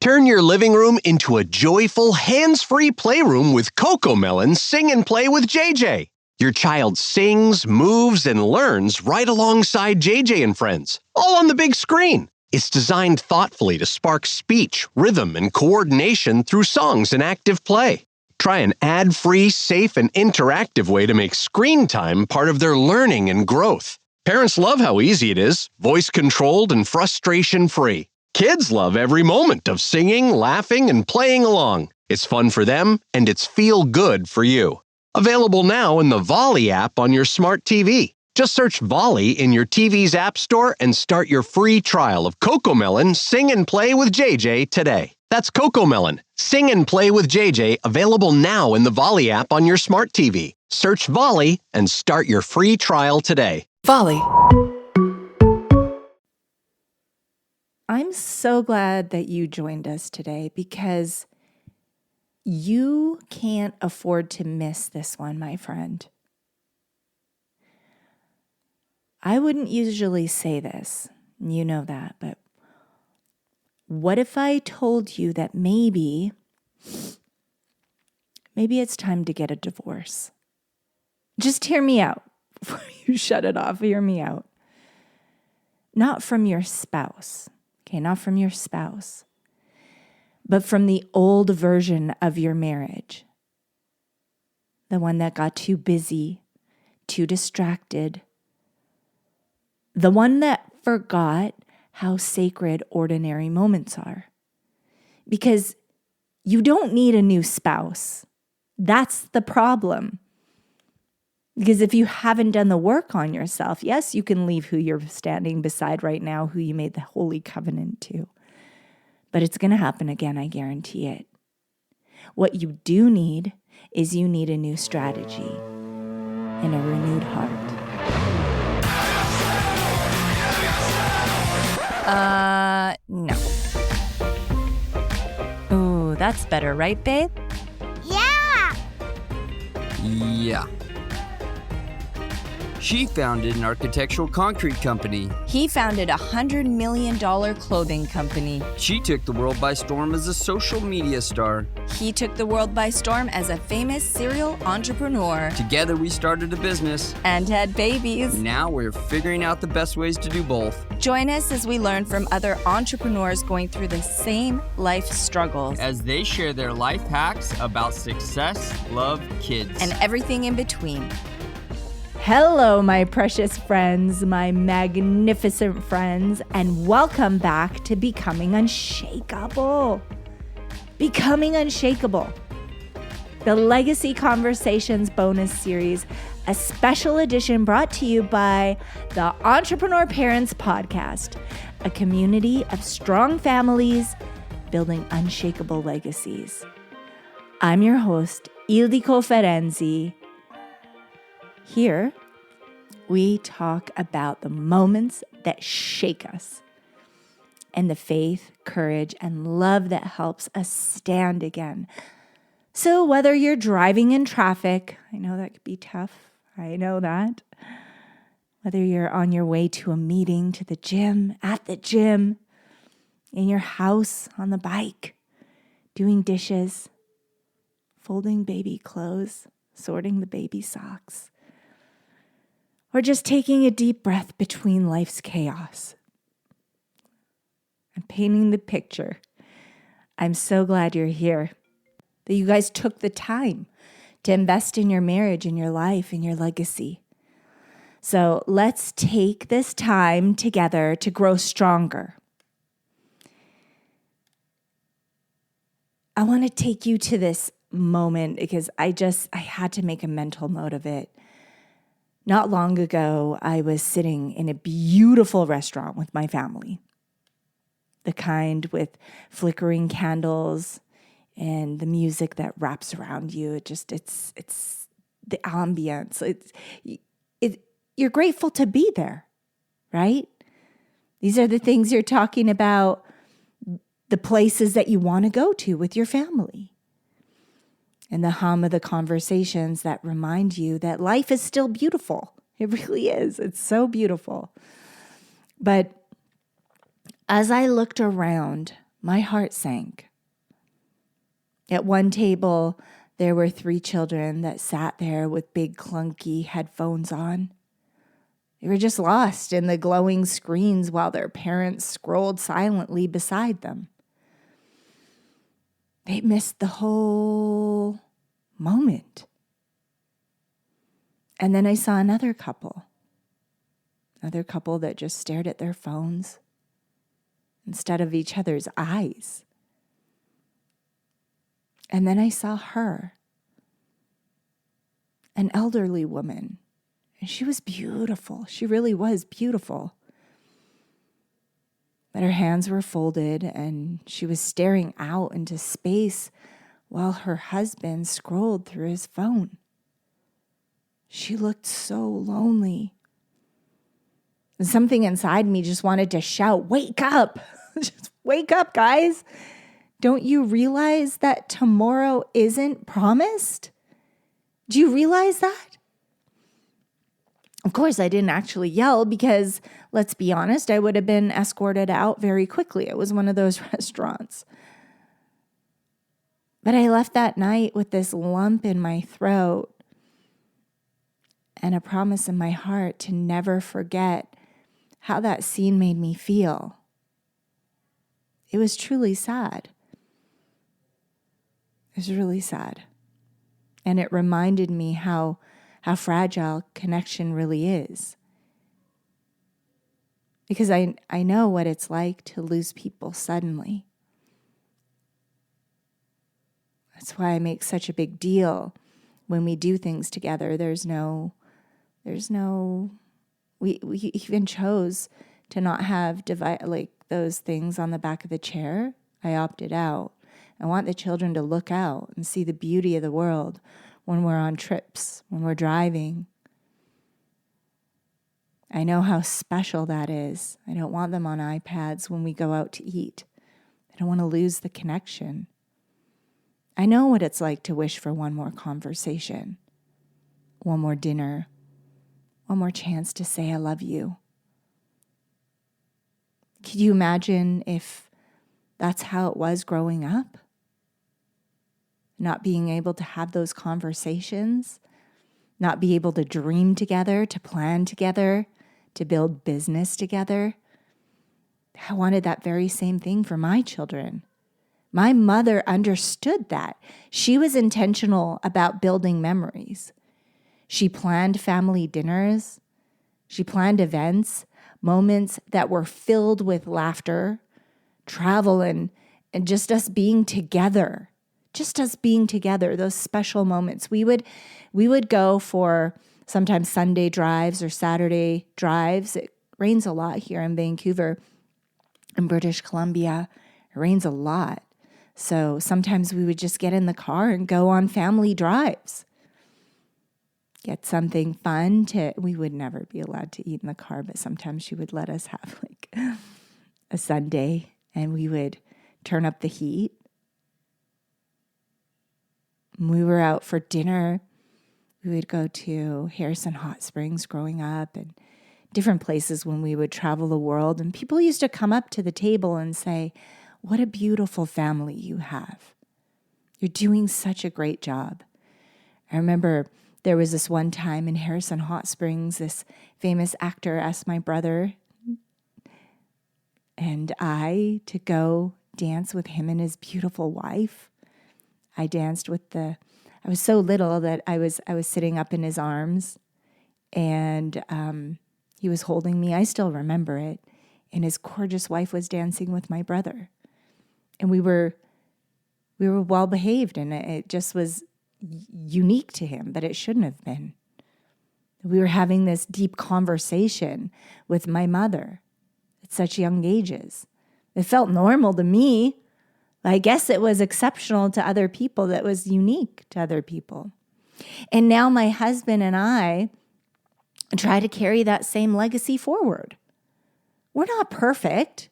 Turn your living room into a joyful, hands-free playroom with CoComelon Sing and Play with JJ. Your child sings, moves, and learns right alongside JJ and friends, all on the big screen. It's designed thoughtfully to spark speech, rhythm, and coordination through songs and active play. Try an ad-free, safe, and interactive way to make screen time part of their learning and growth. Parents love how easy it is, voice-controlled and frustration-free. Kids love every moment of singing, laughing, and playing along. It's fun for them, and it's feel-good for you. Available now in the Volley app on your smart TV. Just search Volley in your TV's app store and start your free trial of CoComelon Sing and Play with JJ today. That's CoComelon Sing and Play with JJ, available now in the Volley app on your smart TV. Search Volley and start your free trial today. Volley. I'm so glad that you joined us today because you can't afford to miss this one, my friend. I wouldn't usually say this, you know that, but what if I told you that maybe it's time to get a divorce? Just hear me out before you shut it off. Hear me out. Not from your spouse, okay? Not from your spouse, but from the old version of your marriage. The one that got too busy, too distracted. The one that forgot how sacred ordinary moments are. Because you don't need a new spouse. That's the problem. Because if you haven't done the work on yourself, yes, you can leave who you're standing beside right now, who you made the holy covenant to. But it's going to happen again, I guarantee it. What you do need is you need a new strategy and a renewed heart. No. Ooh, that's better, right, babe? Yeah! Yeah. She founded an architectural concrete company. He founded a $100 million clothing company. She took the world by storm as a social media star. He took the world by storm as a famous serial entrepreneur. Together we started a business. And had babies. Now we're figuring out the best ways to do both. Join us as we learn from other entrepreneurs going through the same life struggles. As they share their life hacks about success, love, kids, and everything in between. Hello, my precious friends, my magnificent friends, and welcome back to Becoming Unshakable. Becoming Unshakable, the Legacy Conversations bonus series, a special edition brought to you by the Entrepreneur Parents Podcast, a community of strong families building unshakable legacies. I'm your host, Ildiko Ferenczi. Here, we talk about the moments that shake us and the faith, courage, and love that helps us stand again. So whether you're driving in traffic, I know that could be tough. I know that. Whether you're on your way to a meeting, to the gym, at the gym, in your house, on the bike, doing dishes, folding baby clothes, sorting the baby socks, or just taking a deep breath between life's chaos and painting the picture. I'm so glad you're here, that you guys took the time to invest in your marriage, in your life, in your legacy. So let's take this time together to grow stronger. I want to take you to this moment because I had to make a mental note of it. Not long ago, I was sitting in a beautiful restaurant with my family, the kind with flickering candles and the music that wraps around you. It's the ambience. You're grateful to be there, right? These are the things you're talking about, the places that you want to go to with your family. And the hum of the conversations that remind you that life is still beautiful. It really is. It's so beautiful. But as I looked around my heart sank. At one table, there were 3 children that sat there with big clunky headphones on. They were just lost in the glowing screens while their parents scrolled silently beside them. They missed the whole moment. And then I saw another couple that just stared at their phones instead of each other's eyes. And then I saw her, an elderly woman, and she was beautiful. She really was beautiful. But her hands were folded and she was staring out into space while her husband scrolled through his phone. She looked so lonely. And something inside me just wanted to shout, "Wake up! Just wake up, guys! Don't you realize that tomorrow isn't promised? Do you realize that?" Of course, I didn't actually yell because, let's be honest, I would have been escorted out very quickly. It was one of those restaurants. But I left that night with this lump in my throat and a promise in my heart to never forget how that scene made me feel. It was truly sad. It was really sad. And it reminded me how fragile connection really is. Because I know what it's like to lose people suddenly. That's why I make such a big deal when we do things together. We even chose to not have those things on the back of the chair. I opted out. I want the children to look out and see the beauty of the world when we're on trips, when we're driving. I know how special that is. I don't want them on iPads when we go out to eat. I don't want to lose the connection. I know what it's like to wish for one more conversation, one more dinner, one more chance to say I love you. Could you imagine if that's how it was growing up? Not being able to have those conversations, not be able to dream together, to plan together, to build business together. I wanted that very same thing for my children. My mother understood that. She was intentional about building memories. She planned family dinners. She planned events, moments that were filled with laughter, travel, and just us being together. Just us being together, those special moments. We would go for sometimes Sunday drives or Saturday drives. It rains a lot here in Vancouver, in British Columbia. It rains a lot. So sometimes we would just get in the car and go on family drives. Get something fun we would never be allowed to eat in the car, but sometimes she would let us have a sundae and we would turn up the heat. When we were out for dinner, we would go to Harrison Hot Springs growing up and different places when we would travel the world. And people used to come up to the table and say, "What a beautiful family you have. You're doing such a great job." I remember there was this one time in Harrison Hot Springs, this famous actor asked my brother and I to go dance with him and his beautiful wife. I danced I was so little that I was sitting up in his arms and he was holding me. I still remember it. And his gorgeous wife was dancing with my brother. And we were well behaved, and it just was unique to him, but it shouldn't have been. We were having this deep conversation with my mother at such young ages. It felt normal to me. I guess it was exceptional to other people. That was unique to other people. And now my husband and I try to carry that same legacy forward. We're not perfect.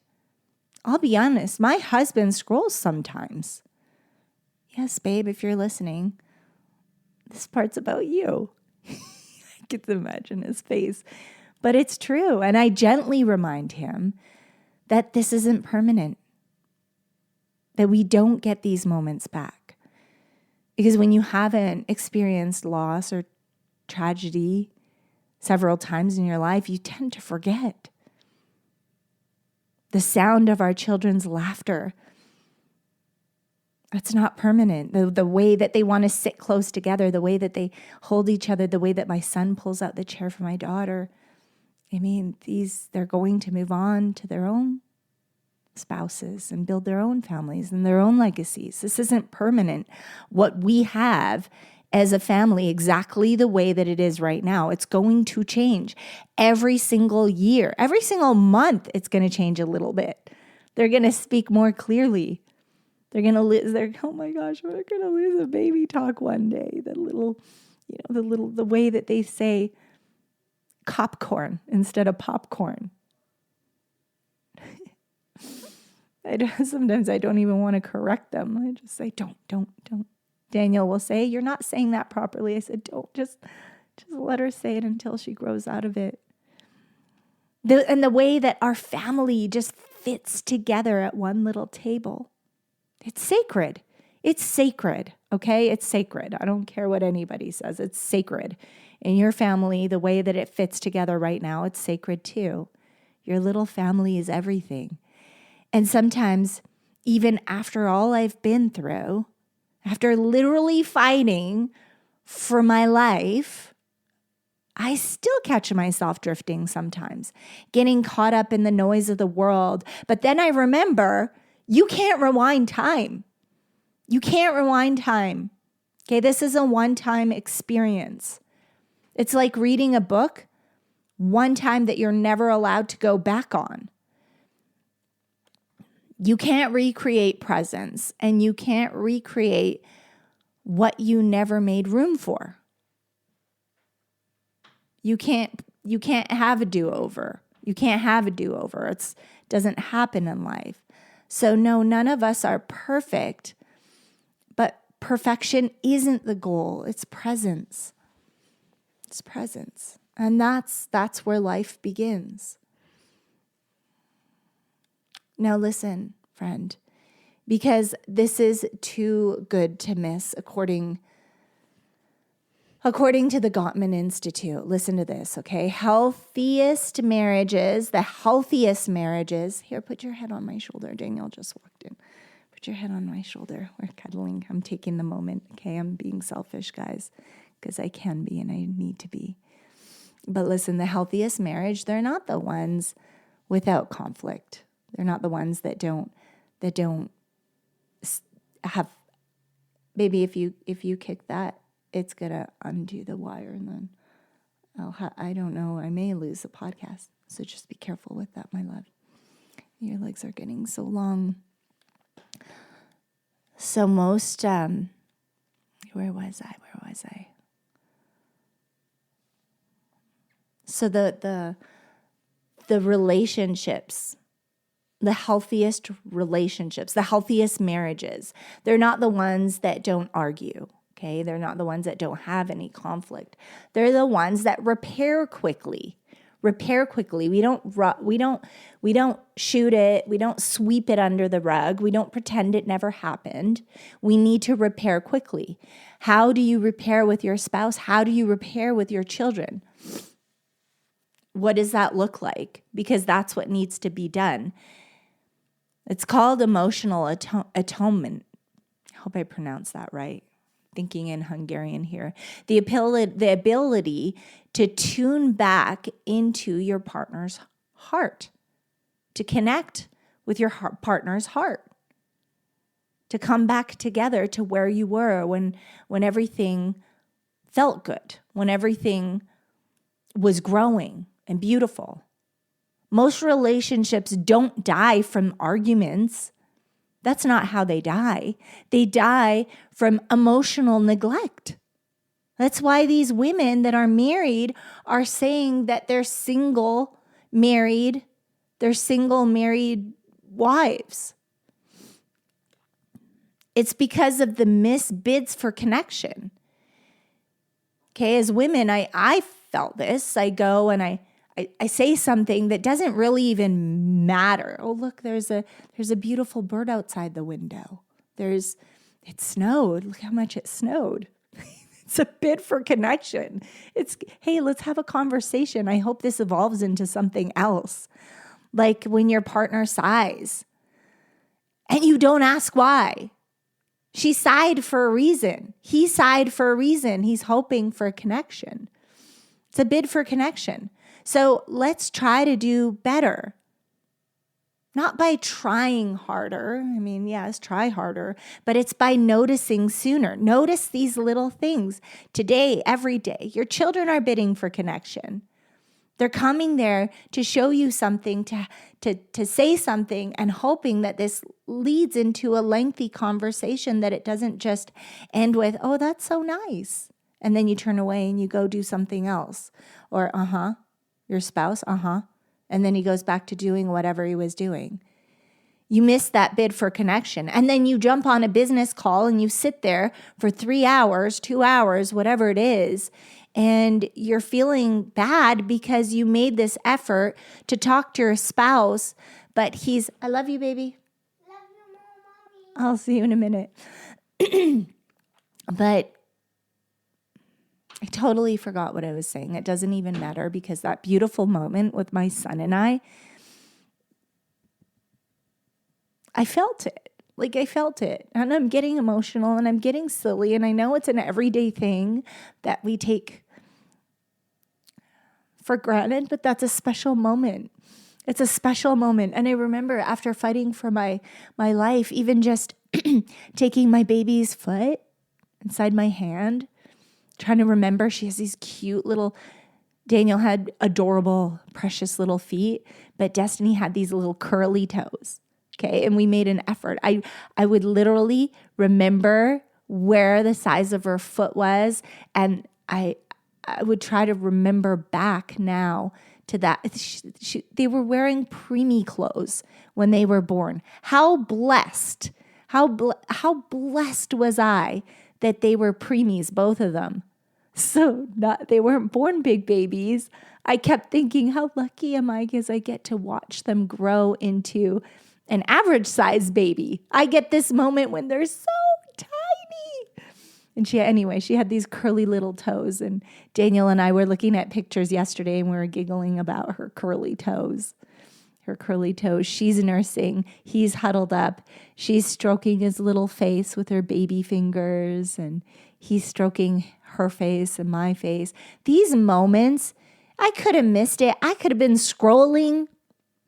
I'll be honest. My husband scrolls sometimes. Yes, babe, if you're listening, this part's about you. I get to imagine his face. But it's true. And I gently remind him that this isn't permanent. that we don't get these moments back. Because when you haven't experienced loss or tragedy several times in your life, you tend to forget. The sound of our children's laughter, it's not permanent. The way that they want to sit close together, the way that they hold each other, the way that my son pulls out the chair for my daughter. I mean, they're going to move on to their own spouses and build their own families and their own legacies. This isn't permanent. What we have as a family, exactly the way that it is right now, it's going to change every single year. Every single month, it's going to change a little bit. They're going to speak more clearly. They're going to lose oh my gosh, we're going to lose a baby talk one day. The way that they say popcorn instead of popcorn. Sometimes I don't even want to correct them. I just say, don't. Daniel will say, you're not saying that properly. I said, don't, just let her say it until she grows out of it. And the way that our family just fits together at one little table. It's sacred. It's sacred, okay? It's sacred. I don't care what anybody says. It's sacred. In your family, the way that it fits together right now, it's sacred too. Your little family is everything. And sometimes, even after all I've been through, after literally fighting for my life, I still catch myself drifting sometimes, getting caught up in the noise of the world. But then I remember, you can't rewind time. You can't rewind time. Okay, this is a one-time experience. It's like reading a book, one time that you're never allowed to go back on. You can't recreate presence, and you can't recreate what you never made room for. You can't have a do-over. You can't have a do-over. It doesn't happen in life. So no, none of us are perfect, but perfection isn't the goal. It's presence. It's presence. And that's where life begins. Now listen, friend, because this is too good to miss according to the Gottman Institute. Listen to this, okay? The healthiest marriages, here, put your head on my shoulder. Daniel just walked in. Put your head on my shoulder. We're cuddling. I'm taking the moment, okay? I'm being selfish, guys, because I can be and I need to be. But listen, the healthiest marriage, they're not the ones without conflict. They're not the ones that don't have, maybe if you kick that, it's going to undo the wire and then I don't know, I may lose the podcast. So just be careful with that, my love. Your legs are getting so long. So most, where was I? So the relationships, the healthiest relationships, the healthiest marriages, they're not the ones that don't argue, okay? They're not the ones that don't have any conflict. They're the ones that repair quickly. We don't shoot it. We don't sweep it under the rug. We don't pretend it never happened. We need to repair quickly. How do you repair with your spouse? How do you repair with your children? What does that look like? Because that's what needs to be done. It's called emotional atonement. I hope I pronounced that right. Thinking in Hungarian here. The ability to tune back into your partner's heart, to connect with your partner's heart, to come back together to where you were when everything felt good, when everything was growing and beautiful. Most relationships don't die from arguments. That's not how they die. They die from emotional neglect. That's why these women that are married are saying that they're single married wives. It's because of the missed bids for connection. Okay, as women, I felt this. I go and I I say something that doesn't really even matter. Oh, look, there's a beautiful bird outside the window. It snowed. Look how much it snowed. It's a bid for connection. It's, hey, let's have a conversation. I hope this evolves into something else. Like when your partner sighs and you don't ask why. She sighed for a reason. He sighed for a reason. He's hoping for a connection. It's a bid for connection. So let's try to do better. Not by trying harder. I mean, yes, try harder, but it's by noticing sooner. Notice these little things today, every day. Your children are bidding for connection. They're coming there to show you something, to say something, and hoping that this leads into a lengthy conversation, that it doesn't just end with, oh, that's so nice. And then you turn away and you go do something else. Or, your spouse, and then he goes back to doing whatever he was doing. You miss that bid for connection. And then you jump on a business call and you sit there for 3 hours, 2 hours, whatever it is, and you're feeling bad because you made this effort to talk to your spouse, but he's, I love you, baby. Love you, Mommy. I'll see you in a minute. But I totally forgot what I was saying. It doesn't even matter, because that beautiful moment with my son and I felt it. Like, I felt it. And I'm getting emotional and I'm getting silly. And I know it's an everyday thing that we take for granted, but that's a special moment. It's a special moment. And I remember after fighting for my life, even just taking my baby's foot inside my hand, trying to remember, she has these cute little, Daniel had adorable, precious little feet, but Destiny had these little curly toes. Okay. And we made an effort. I would literally remember where the size of her foot was. And I would try to remember back now to that. They were wearing preemie clothes when they were born. How blessed was I that they were preemies, both of them. So they weren't born big babies. I kept thinking, how lucky am I, because I get to watch them grow into an average size baby. I get this moment when they're so tiny. And she had these curly little toes. And Daniel and I were looking at pictures yesterday and we were giggling about her curly toes. She's nursing. He's huddled up. She's stroking his little face with her baby fingers, and he's stroking her face and my face. These moments, I could have missed it. I could have been scrolling.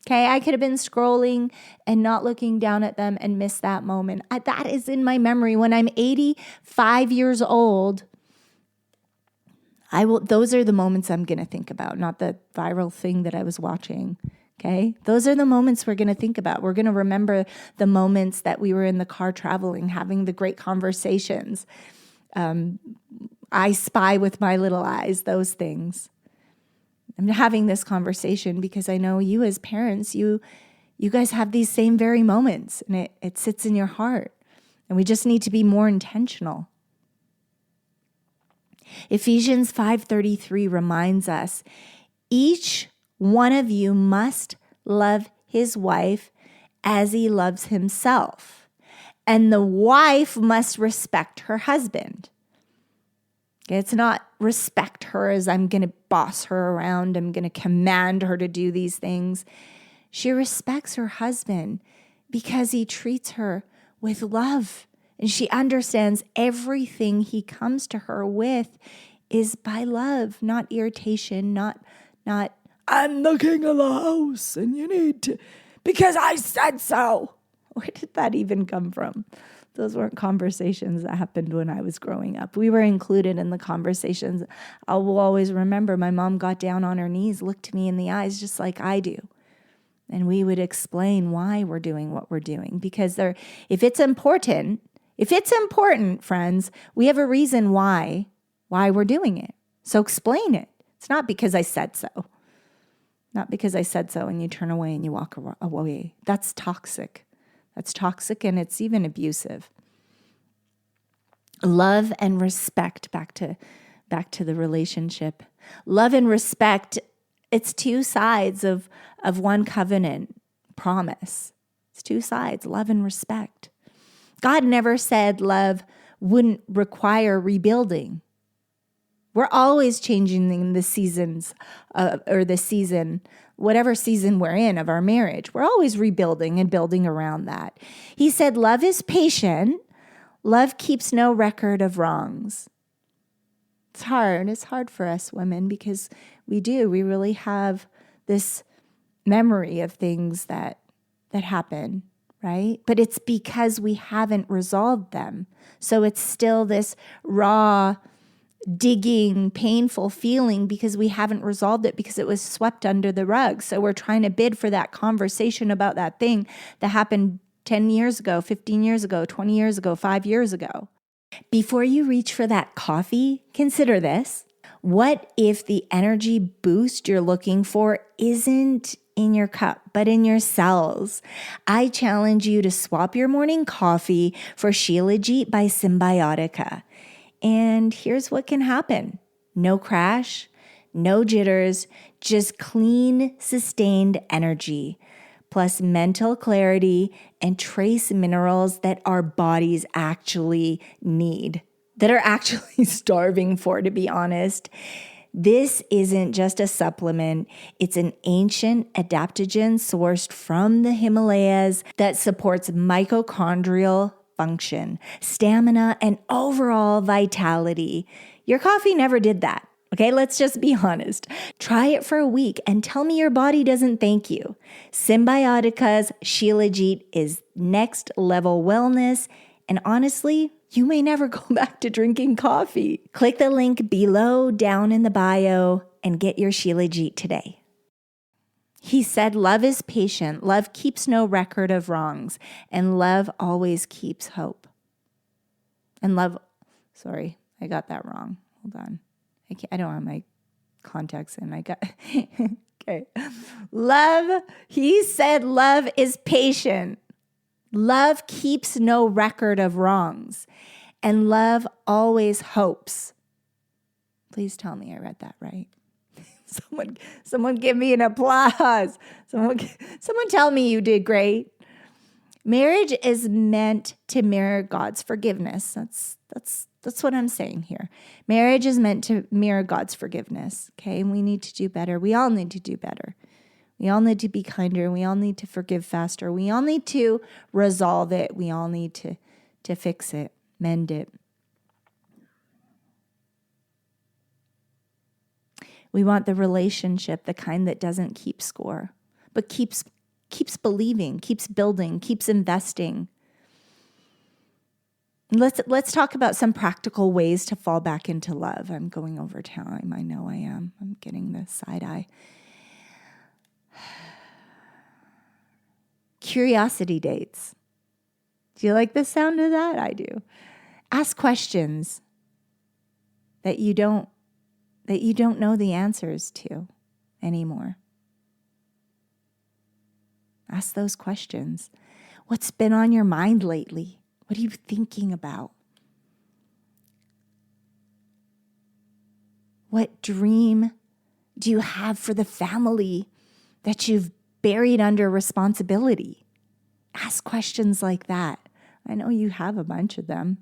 Okay, I could have been scrolling and not looking down at them and missed that moment. That is in my memory. When I'm 85 years old, those are the moments I'm going to think about, not the viral thing that I was watching. Okay, those are the moments we're going to think about. We're going to remember the moments that we were in the car traveling, having the great conversations. I spy with my little eyes, those things. I'm having this conversation because I know you as parents, you guys have these same very moments, and it sits in your heart. And we just need to be more intentional. Ephesians 5:33 reminds us, each one of you must love his wife as he loves himself, and the wife must respect her husband. Okay, it's not respect her as I'm going to boss her around, I'm going to command her to do these things. She respects her husband because he treats her with love, and she understands everything he comes to her with is by love, not irritation, not I'm the king of the house and you need to, because I said so. Where did that even come from? Those weren't conversations that happened when I was growing up. We were included in the conversations. I will always remember my mom got down on her knees, looked me in the eyes just like I do. And we would explain why we're doing what we're doing. Because if it's important, friends, we have a reason why we're doing it. So explain it. It's not because I said so. Not because I said so and you turn away and you walk away. That's toxic. That's toxic, and it's even abusive. Love and respect, back to the relationship. Love and respect It's two sides of one covenant promise. It's two sides, love and respect. God never said love wouldn't require rebuilding. We're always changing the seasons or the season, whatever season we're in of our marriage. We're always rebuilding and building around that. He said, love is patient. Love keeps no record of wrongs. It's hard. It's hard for us women because we really have this memory of things that happen, right? But it's because we haven't resolved them. So it's still this raw, digging, painful feeling because we haven't resolved it because it was swept under the rug. So we're trying to bid for that conversation about that thing that happened 10 years ago, 15 years ago, 20 years ago, 5 years ago. Before you reach for that coffee, consider this. What if the energy boost you're looking for isn't in your cup, but in your cells? I challenge you to swap your morning coffee for Shilajit by Symbiotica. And here's what can happen. No crash, no jitters, just clean, sustained energy, plus mental clarity and trace minerals that our bodies actually need, that are actually starving for, to be honest. This isn't just a supplement. It's an ancient adaptogen sourced from the Himalayas that supports mitochondrial function, stamina, and overall vitality. Your coffee never did that. Okay, let's just be honest. Try it for a week and tell me your body doesn't thank you. Symbiotica's Shilajit is next level wellness, and honestly, you may never go back to drinking coffee. Click the link below down in the bio and get your Shilajit today. He said, love is patient, love keeps no record of wrongs, and love always keeps hope. And love, sorry, I got that wrong. Hold on. I don't have my contacts in. Okay. Love, he said, love is patient. Love keeps no record of wrongs, and love always hopes. Please tell me I read that right. Someone give me an applause. Someone tell me you did great. Marriage is meant to mirror God's forgiveness. That's what I'm saying here. Marriage is meant to mirror God's forgiveness. Okay, and we need to do better. We all need to do better. We all need to be kinder. We all need to forgive faster. We all need to resolve it. We all need to fix it, mend it. We want the relationship, the kind that doesn't keep score, but keeps believing, keeps building, keeps investing. Let's talk about some practical ways to fall back into love. I'm going over time. I know I am. I'm getting the side eye. Curiosity dates. Do you like the sound of that? I do. Ask questions that you don't know the answers to anymore. Ask those questions. What's been on your mind lately? What are you thinking about? What dream do you have for the family that you've buried under responsibility? Ask questions like that. I know you have a bunch of them.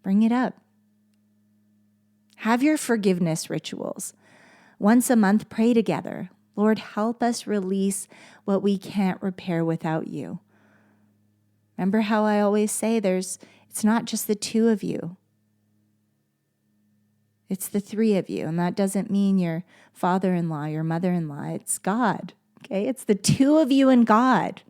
Bring it up. Have your forgiveness rituals. Once a month, pray together. Lord, help us release what we can't repair without you. Remember how I always say it's not just the two of you. It's the three of you. And that doesn't mean your father-in-law, your mother-in-law. It's God. Okay? It's the two of you and God.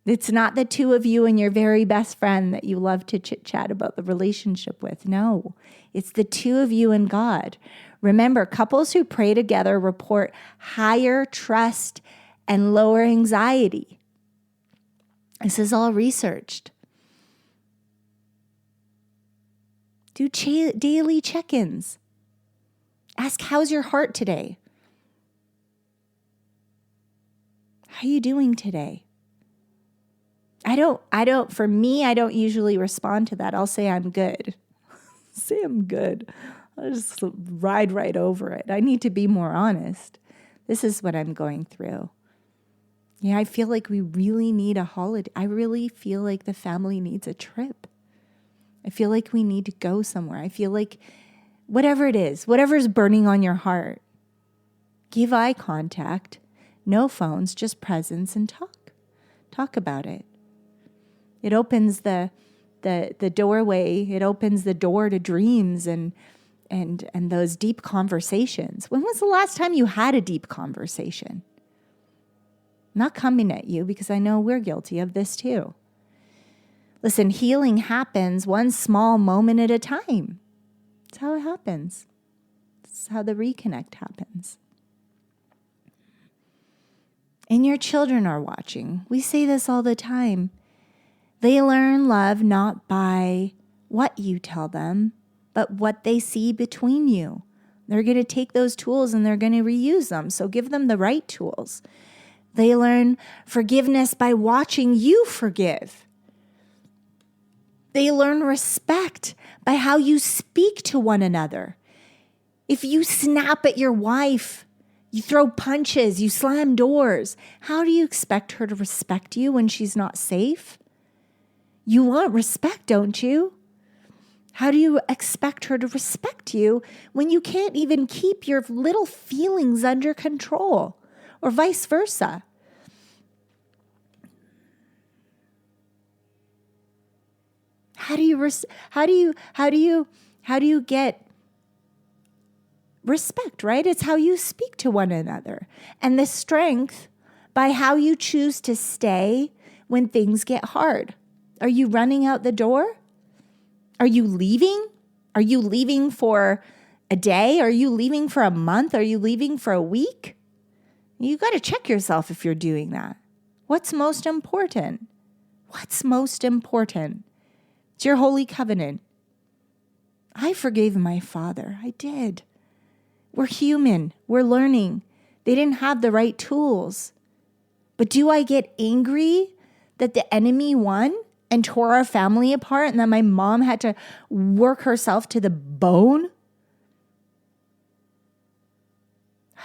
It's not the two of you and your very best friend that you love to chit-chat about the relationship with. No, it's the two of you and God. Remember, couples who pray together report higher trust and lower anxiety. This is all researched. Do daily check-ins. Ask, how's your heart today? How are you doing today? For me, I don't usually respond to that. I'll say I'm good. Say I'm good. I'll just ride right over it. I need to be more honest. This is what I'm going through. Yeah, I feel like we really need a holiday. I really feel like the family needs a trip. I feel like we need to go somewhere. I feel like whatever it is, whatever is burning on your heart, give eye contact, no phones, just presence and talk. Talk about it. It opens the doorway. It opens the door to dreams and those deep conversations. When was the last time you had a deep conversation? Not coming at you, because I know we're guilty of this too. Listen, healing happens one small moment at a time. That's how it happens. That's how the reconnect happens. And your children are watching. We say this all the time. They learn love not by what you tell them, but what they see between you. They're going to take those tools and they're going to reuse them. So give them the right tools. They learn forgiveness by watching you forgive. They learn respect by how you speak to one another. If you snap at your wife, you throw punches, you slam doors, how do you expect her to respect you when she's not safe? You want respect, don't you? How do you expect her to respect you when you can't even keep your little feelings under control, or vice versa? How do you get respect, right? It's how you speak to one another, and the strength by how you choose to stay when things get hard. Are you running out the door? Are you leaving? Are you leaving for a day? Are you leaving for a month? Are you leaving for a week? You got to check yourself if you're doing that. What's most important? What's most important? It's your holy covenant. I forgave my father. I did. We're human. We're learning. They didn't have the right tools. But do I get angry that the enemy won and tore our family apart and that my mom had to work herself to the bone?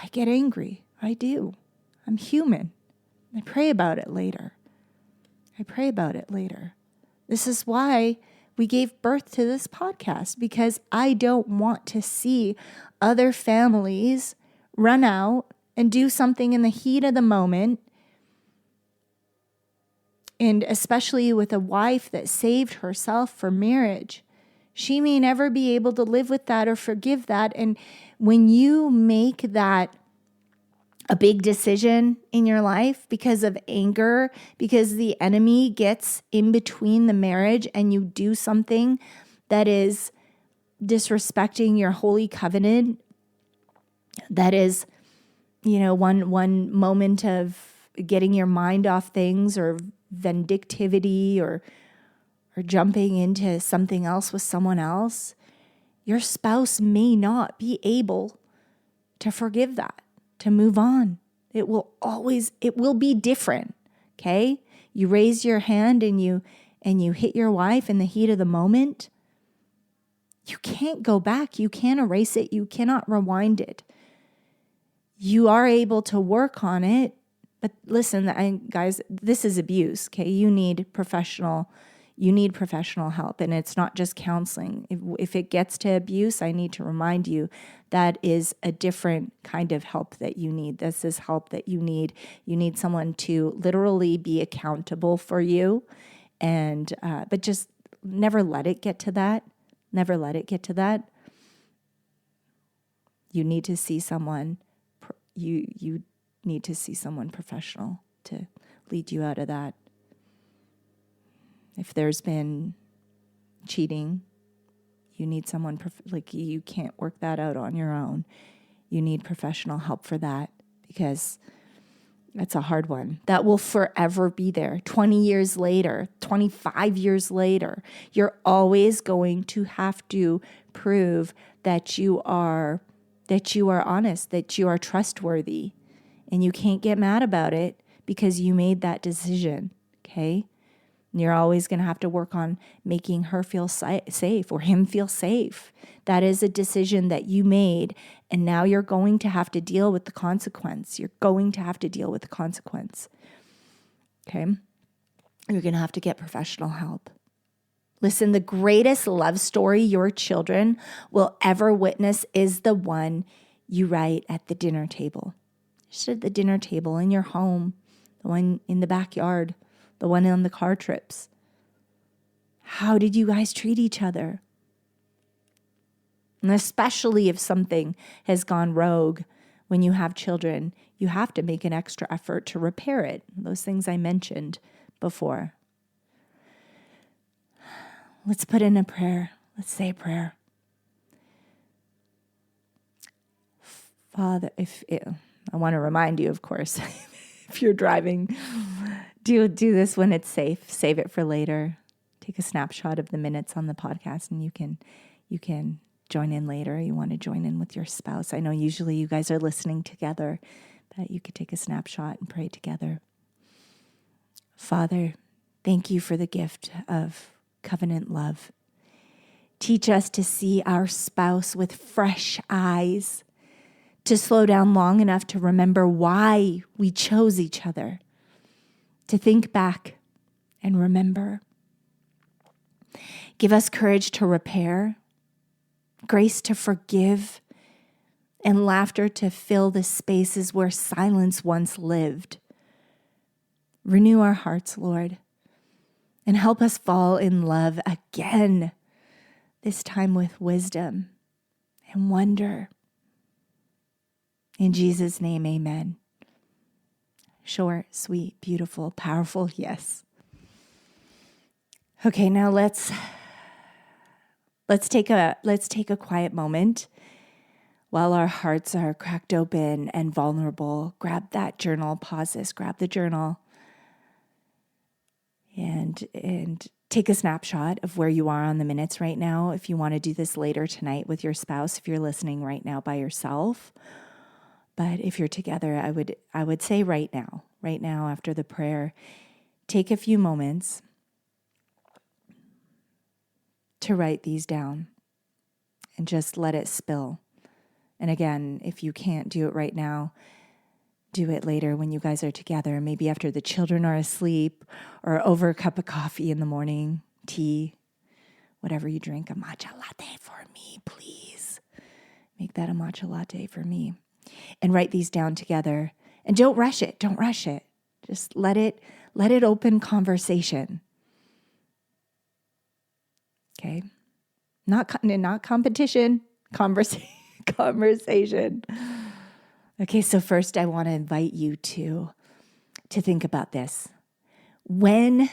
I get angry. I do. I'm human. I pray about it later. This is why we gave birth to this podcast, because I don't want to see other families run out and do something in the heat of the moment. And especially with a wife that saved herself for marriage, she may never be able to live with that or forgive that. And when you make that a big decision in your life because of anger, because the enemy gets in between the marriage, and you do something that is disrespecting your holy covenant, that is, one moment of getting your mind off things, or vindictivity, or jumping into something else with someone else, your spouse may not be able to forgive that, to move on. It will be different. Okay? You raise your hand and you hit your wife in the heat of the moment. You can't go back. You can't erase it. You cannot rewind it. You are able to work on it. But listen, guys, this is abuse. Okay? You need professional help, and it's not just counseling. If it gets to abuse, I need to remind you that is a different kind of help that you need. This is help that you need. You need someone to literally be accountable for you, and but just never let it get to that. Never let it get to that. You need to see someone. You need to see someone professional to lead you out of that. If there's been cheating, you need someone, you can't work that out on your own. You need professional help for that, because that's a hard one. That will forever be there. 20 years later, 25 years later, you're always going to have to prove that you are honest, that you are trustworthy, and you can't get mad about it because you made that decision, okay? You're always going to have to work on making her feel safe or him feel safe. That is a decision that you made, and now you're going to have to deal with the consequence. You're going to have to deal with the consequence. Okay? You're going to have to get professional help. Listen, the greatest love story your children will ever witness is the one you write at the dinner table. Just at the dinner table in your home, the one in the backyard, the one on the car trips. How did you guys treat each other? And especially if something has gone rogue when you have children, you have to make an extra effort to repair it. Those things I mentioned before. Let's put in a prayer. Let's say a prayer. Father, I want to remind you, of course, if you're driving, do this when it's safe. Save it for later. Take a snapshot of the minutes on the podcast, and you can join in later. You want to join in with your spouse. I know usually you guys are listening together, but you could take a snapshot and pray together. Father, thank you for the gift of covenant love. Teach us to see our spouse with fresh eyes, to slow down long enough to remember why we chose each other, to think back and remember. Give us courage to repair, grace to forgive, and laughter to fill the spaces where silence once lived. Renew our hearts, Lord, and help us fall in love again, this time with wisdom and wonder. In Jesus' name, amen. Short, sweet, beautiful, powerful, yes. Okay, now let's take a quiet moment while our hearts are cracked open and vulnerable. Grab that journal, pause this, grab the journal, and take a snapshot of where you are on the minutes right now. If you want to do this later tonight with your spouse, if you're listening right now by yourself. But if you're together, I would say right now after the prayer, take a few moments to write these down and just let it spill. And again, if you can't do it right now, do it later when you guys are together, maybe after the children are asleep or over a cup of coffee in the morning, tea, whatever you drink, a matcha latte for me, please. Make that a matcha latte for me. And write these down together. And don't rush it. Just let it open conversation. Okay? Not competition, conversation. Okay, so first I want to invite you to think about this. When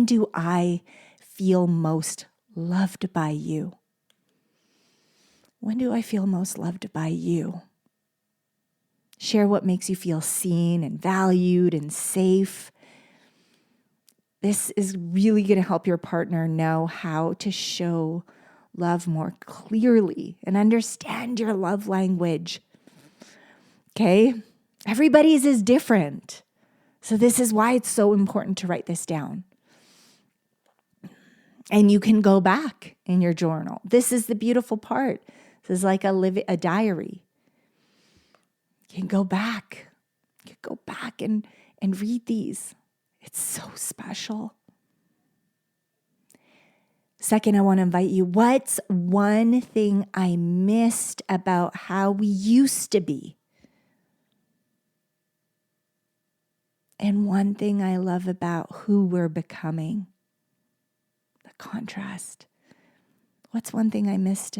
do I feel most loved by you? When do I feel most loved by you? Share what makes you feel seen and valued and safe. This is really going to help your partner know how to show love more clearly and understand your love language. Okay? Everybody's is different. So this is why it's so important to write this down. And you can go back in your journal. This is the beautiful part. This is like a diary. You can go back. You can go back and read these. It's so special. Second, I want to invite you, what's one thing I missed about how we used to be? And one thing I love about who we're becoming. The contrast. What's one thing I missed?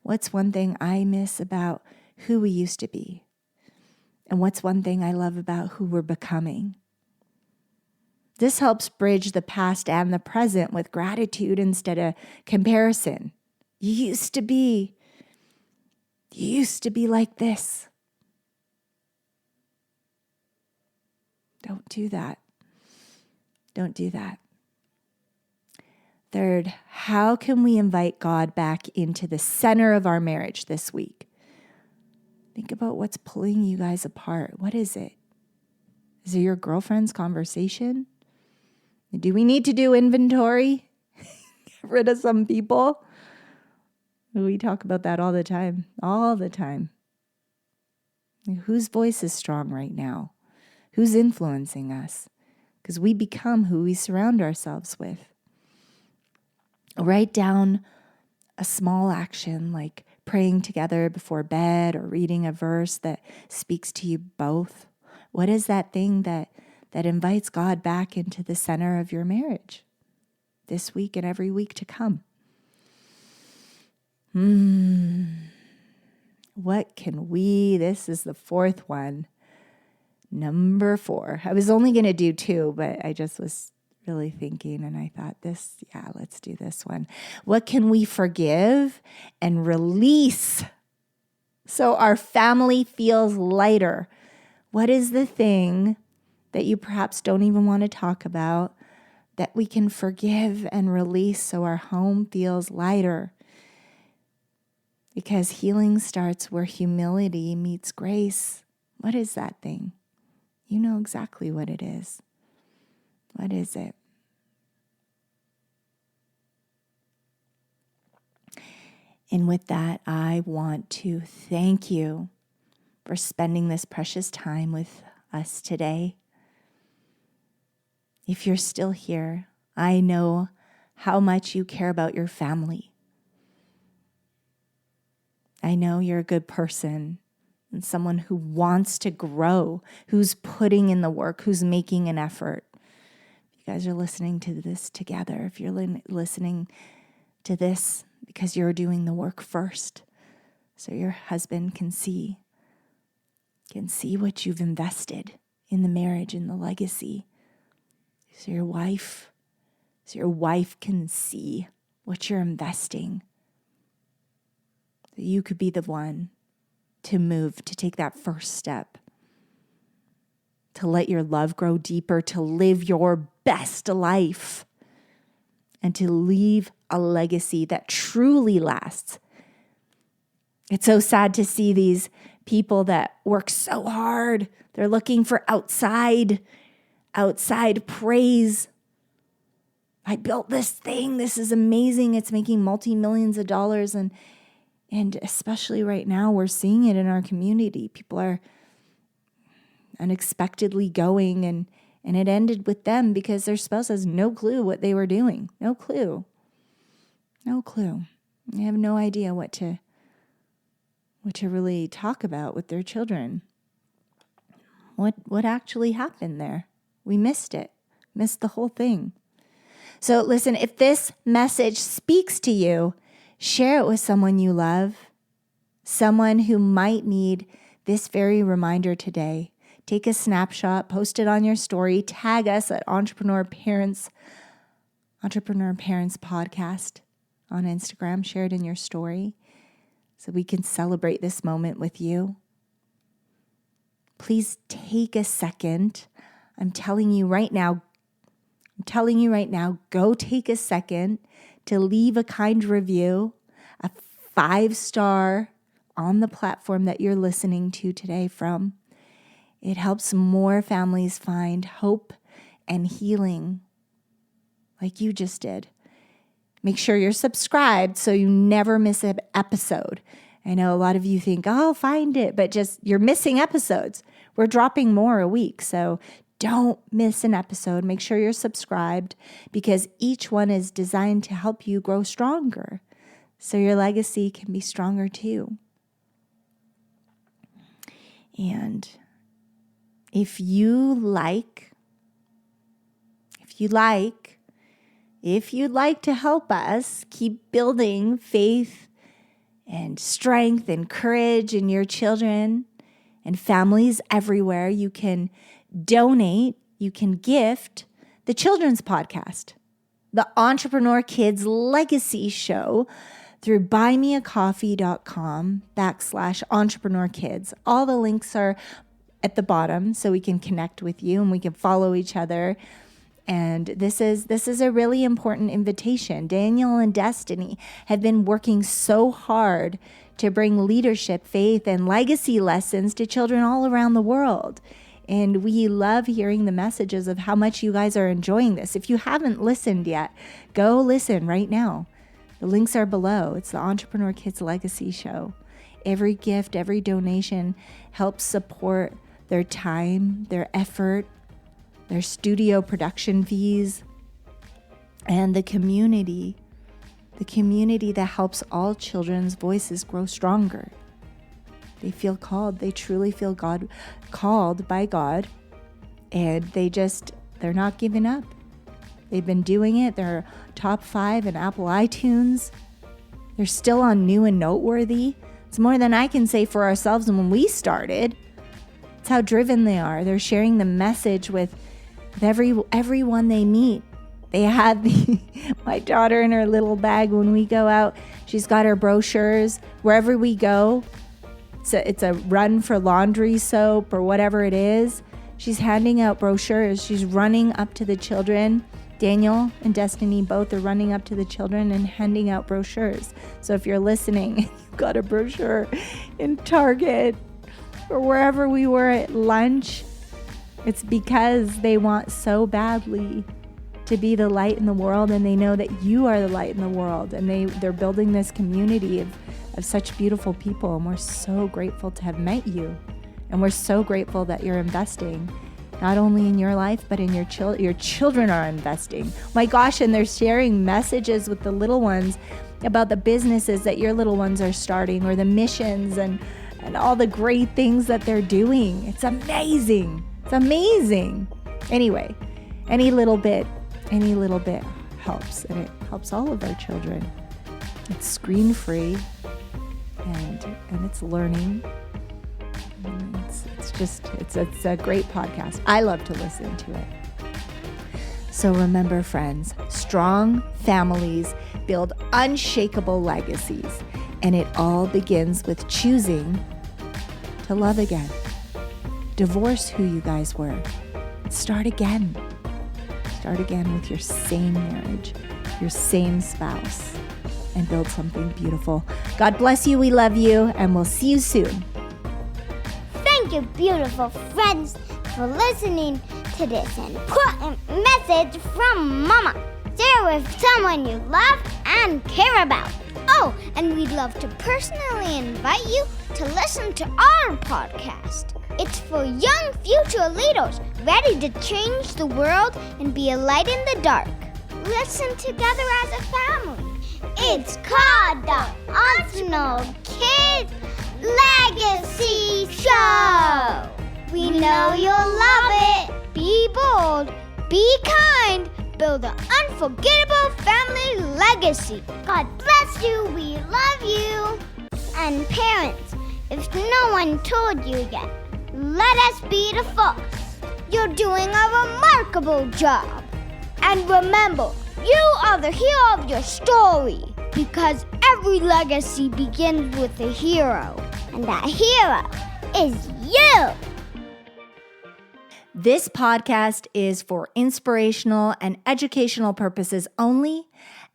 What's one thing I miss about who we used to be? And what's one thing I love about who we're becoming? This helps bridge the past and the present with gratitude instead of comparison. You used to be like this. Don't do that. Don't do that. Third, how can we invite God back into the center of our marriage this week? Think about what's pulling you guys apart. What is it? Is it your girlfriend's conversation? Do we need to do inventory? Get rid of some people? We talk about that all the time. Whose voice is strong right now? Who's influencing us? Because we become who we surround ourselves with. Write down a small action like praying together before bed or reading a verse that speaks to you both. What is that thing that invites God back into the center of your marriage this week and every week to come? What can this is the fourth one. Number 4. I was only going to do 2, but I just was really thinking and I thought let's do this one. What can we forgive and release so our family feels lighter? What is the thing that you perhaps don't even want to talk about that we can forgive and release so our home feels lighter? Because healing starts where humility meets grace. What is that thing? You know exactly what it is. What is it? And with that, I want to thank you for spending this precious time with us today. If you're still here, I know how much you care about your family. I know you're a good person and someone who wants to grow, who's putting in the work, who's making an effort. You guys are listening to this together. If you're listening to this because you're doing the work first, so your husband can see what you've invested in the marriage and the legacy. So your wife can see what you're investing. So you could be the one to move, to take that first step, to let your love grow deeper, to live your best life, and to leave a legacy that truly lasts. It's so sad to see these people that work so hard. They're looking for outside praise. I built this thing. This is amazing. It's making multi-millions of dollars. And especially right now, we're seeing it in our community. People are unexpectedly going, and it ended with them because their spouse has no clue what they were doing. No clue. They have no idea what to really talk about with their children. What actually happened there? We missed it. Missed the whole thing. So listen, if this message speaks to you, share it with someone you love, someone who might need this very reminder today. Take a snapshot, post it on your story, tag us at Entrepreneur Parents Podcast on Instagram, share it in your story so we can celebrate this moment with you. Please take a second. I'm telling you right now, go take a second to leave a kind review, a 5-star on the platform that you're listening to today from. It helps more families find hope and healing like you just did. Make sure you're subscribed so you never miss an episode. I know a lot of you think, oh, find it, but just you're missing episodes. We're dropping more a week, so don't miss an episode. Make sure you're subscribed because each one is designed to help you grow stronger so your legacy can be stronger too. And if you'd like to help us keep building faith and strength and courage in your children and families everywhere, you can donate, you can gift the children's podcast, the Entrepreneur Kids Legacy Show, through buymeacoffee.com/entrepreneurkids. All the links are at the bottom so we can connect with you and we can follow each other. And this is a really important invitation. Daniel and Destiny have been working so hard to bring leadership, faith, and legacy lessons to children all around the world. And we love hearing the messages of how much you guys are enjoying this. If you haven't listened yet, go listen right now. The links are below. It's the Entrepreneur Kids Legacy Show. Every gift, every donation helps support their time, their effort, their studio production fees, and the community that helps all children's voices grow stronger. They feel called. They truly feel called by God, and they're not giving up. They've been doing it. They're top 5 in Apple iTunes. They're still on New and Noteworthy. It's more than I can say for ourselves when we started. It's how driven they are. They're sharing the message with everyone they meet. They had my daughter in her little bag when we go out. She's got her brochures. Wherever we go, it's a run for laundry soap or whatever it is. She's handing out brochures. She's running up to the children. Daniel and Destiny both are running up to the children and handing out brochures. So if you're listening and you've got a brochure in Target or wherever we were at lunch, it's because they want so badly to be the light in the world, and they know that you are the light in the world, and they're building this community of such beautiful people, and we're so grateful to have met you, and we're so grateful that you're investing not only in your life but in your children are investing. My gosh, and they're sharing messages with the little ones about the businesses that your little ones are starting, or the missions and all the great things that they're doing. It's amazing. Anyway, any little bit helps, and it helps all of our children. It's screen free, and it's learning. It's a great podcast. I love to listen to it. So remember, friends, strong families build unshakable legacies, and it all begins with choosing to love again. Divorce who you guys were. Start again. Start again with your same marriage, your same spouse, and build something beautiful. God bless you. We love you, and we'll see you soon. Thank you, beautiful friends, for listening to this important message from Mama. Share with someone you love and care about. Oh, and we'd love to personally invite you to listen to our podcast. It's for young future leaders ready to change the world and be a light in the dark. Listen together as a family. It's called the Entrepreneur Kids Legacy Show. We know you'll love it. Be bold, be kind, build an unforgettable family legacy. God bless you. We love you. And parents, if no one told you yet, let us be the first. You're doing a remarkable job. And remember, you are the hero of your story, because every legacy begins with a hero, and that hero is you. This podcast is for inspirational and educational purposes only,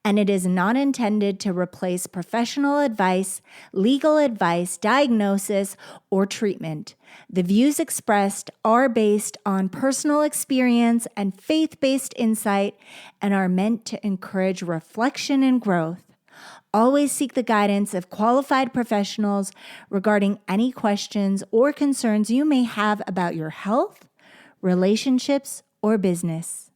and it is not intended to replace professional advice, legal advice, diagnosis, or treatment. The views expressed are based on personal experience and faith-based insight and are meant to encourage reflection and growth. Always seek the guidance of qualified professionals regarding any questions or concerns you may have about your health, relationships, or business.